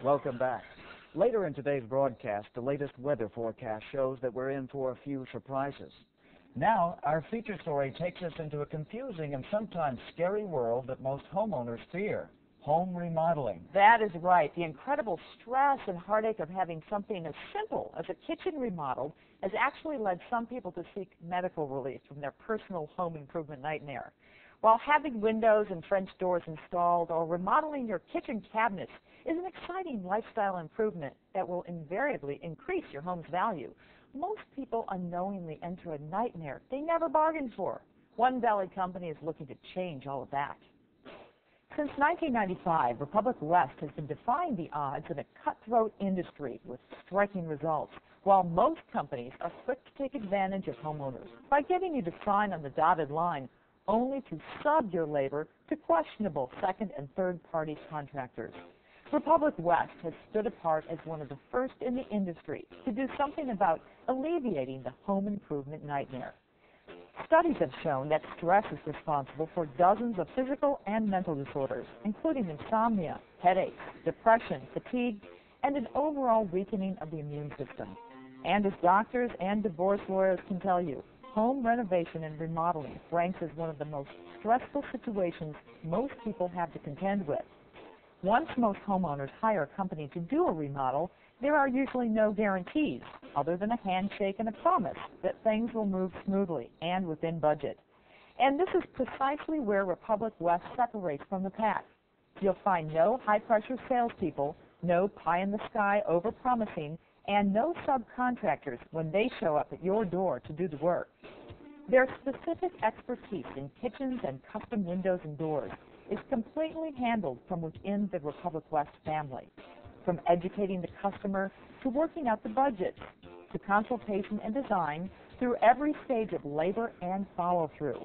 Welcome back. Later in today's broadcast, the latest weather forecast shows that we're in for a few surprises. Now, our feature story takes us into a confusing and sometimes scary world that most homeowners fear: home remodeling. That is right. The incredible stress and heartache of having something as simple as a kitchen remodeled has actually led some people to seek medical relief from their personal home improvement nightmare. While having windows and French doors installed or remodeling your kitchen cabinets is an exciting lifestyle improvement that will invariably increase your home's value, most people unknowingly enter a nightmare they never bargained for. One Valley company is looking to change all of that. Since 1995, Republic West has been defying the odds in a cutthroat industry with striking results, while most companies are quick to take advantage of homeowners by getting you to sign on the dotted line, only to sub your labor to questionable second and third-party contractors. Republic West has stood apart as one of the first in the industry to do something about alleviating the home improvement nightmare. Studies have shown that stress is responsible for dozens of physical and mental disorders, including insomnia, headaches, depression, fatigue, and an overall weakening of the immune system. And as doctors and divorce lawyers can tell you, home renovation and remodeling ranks as one of the most stressful situations most people have to contend with. Once most homeowners hire a company to do a remodel, there are usually no guarantees, other than a handshake and a promise that things will move smoothly and within budget. And this is precisely where Republic West separates from the pack. You'll find no high-pressure salespeople, no pie-in-the-sky over-promising, and no subcontractors when they show up at your door to do the work. Their specific expertise in kitchens and custom windows and doors is completely handled from within the Republic West family. From educating the customer to working out the budget, to consultation and design, through every stage of labor and follow-through.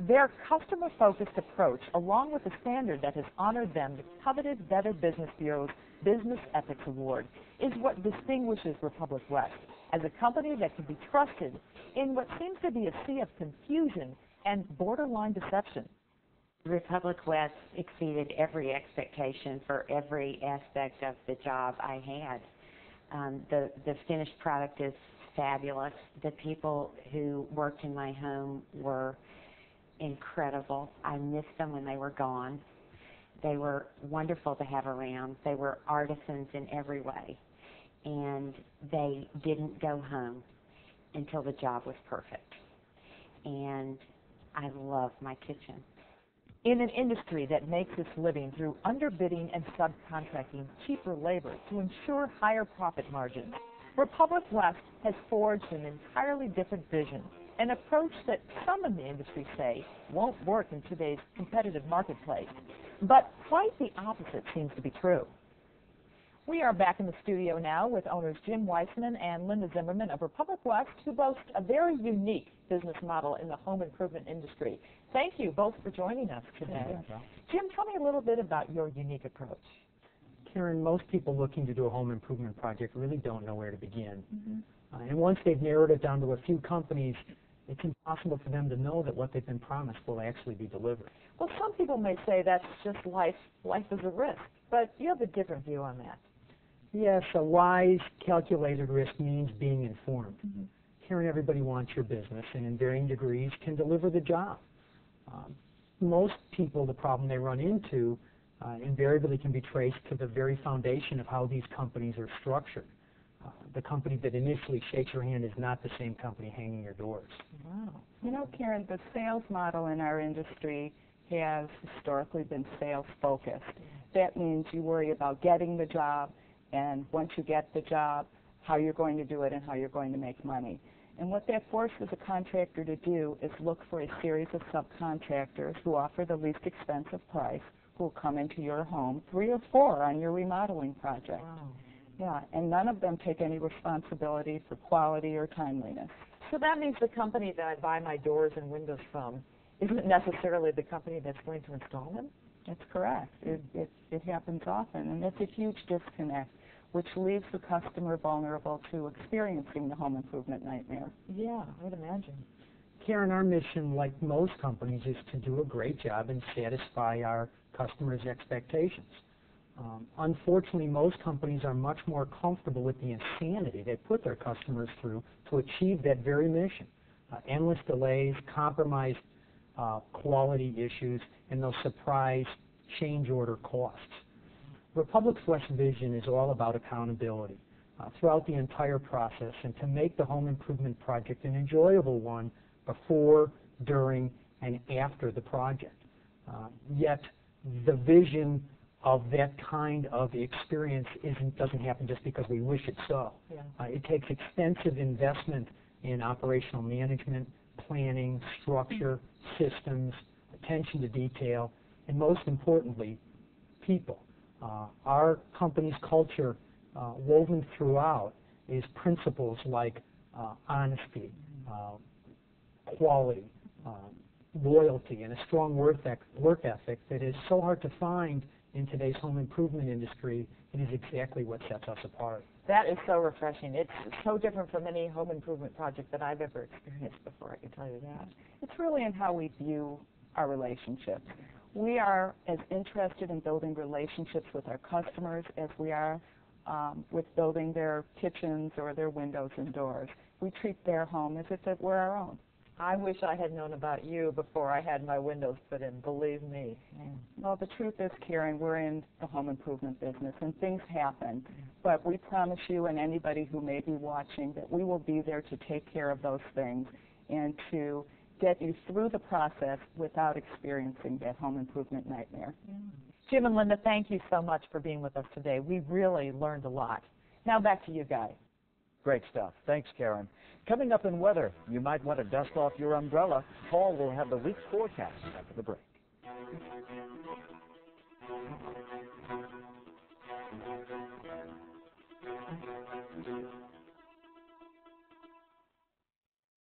Their customer-focused approach, along with the standard that has honored them the coveted Better Business Bureau's Business Ethics Award, is what distinguishes Republic West as a company that can be trusted in what seems to be a sea of confusion and borderline deception. Republic West exceeded every expectation for every aspect of the job I had. The finished product is fabulous. The people who worked in my home were incredible. I missed them when they were gone. They were wonderful to have around. They were artisans in every way. And they didn't go home until the job was perfect. And I love my kitchen. In an industry that makes its living through underbidding and subcontracting cheaper labor to ensure higher profit margins, Republic West has forged an entirely different vision, an approach that some in the industry say won't work in today's competitive marketplace. But quite the opposite seems to be true. We are back in the studio now with owners Jim Weissman and Linda Zimmerman of Republic West, who boast a very unique business model in the home improvement industry. Thank you both for joining us today. Jim, tell me a little bit about your unique approach. Karen, most people looking to do a home improvement project really don't know where to begin. And once they've narrowed it down to a few companies, it's impossible for them to know that what they've been promised will actually be delivered. Well, some people may say that's just life. Life is a risk. But you have a different view on that. Yes, a wise, calculated risk means being informed. Karen, everybody wants your business, and in varying degrees can deliver the job. Most people, the problem they run into invariably can be traced to the very foundation of how these companies are structured. The company that initially shakes your hand is not the same company hanging your doors. Wow. You know, Karen, the sales model in our industry has historically been sales focused. That means you worry about getting the job, and once you get the job, how you're going to do it and how you're going to make money. And what that forces a contractor to do is look for a series of subcontractors who offer the least expensive price, who will come into your home, 3 or 4 on your remodeling project. Wow. Yeah, and none of them take any responsibility for quality or timeliness. So that means the company that I buy my doors and windows from isn't necessarily the company that's going to install them? That's correct. It happens often, and it's a huge disconnect, which leaves the customer vulnerable to experiencing the home improvement nightmare. Yeah, I would imagine. Karen, our mission, like most companies, is to do a great job and satisfy our customers' expectations. Unfortunately, most companies are much more comfortable with the insanity they put their customers through to achieve that very mission. Endless delays, compromised quality issues, and those surprise change order costs. Republic's West vision is all about accountability throughout the entire process and to make the home improvement project an enjoyable one before, during, and after the project. Yet the vision of that kind of experience doesn't happen just because we wish it so. Yeah. It takes extensive investment in operational management, planning, structure, systems, attention to detail, and most importantly, people. Our company's culture, woven throughout, is principles like honesty, quality, loyalty, and a strong work ethic that is so hard to find in today's home improvement industry. It is exactly what sets us apart. That is so refreshing. It's so different from any home improvement project that I've ever experienced before, I can tell you that. It's really in how we view our relationships. We are as interested in building relationships with our customers as we are with building their kitchens or their windows and doors. We treat their home as if it were our own. I wish I had known about you before I had my windows put in, believe me. Well, the truth is, Karen, we're in the home improvement business, and things happen. But we promise you and anybody who may be watching that we will be there to take care of those things and to get you through the process without experiencing that home improvement nightmare. Jim and Linda, thank you so much for being with us today. We really learned a lot. Now back to you guys. Great stuff. Thanks, Karen. Coming up in weather, you might want to dust off your umbrella. Paul will have the week's forecast after the break.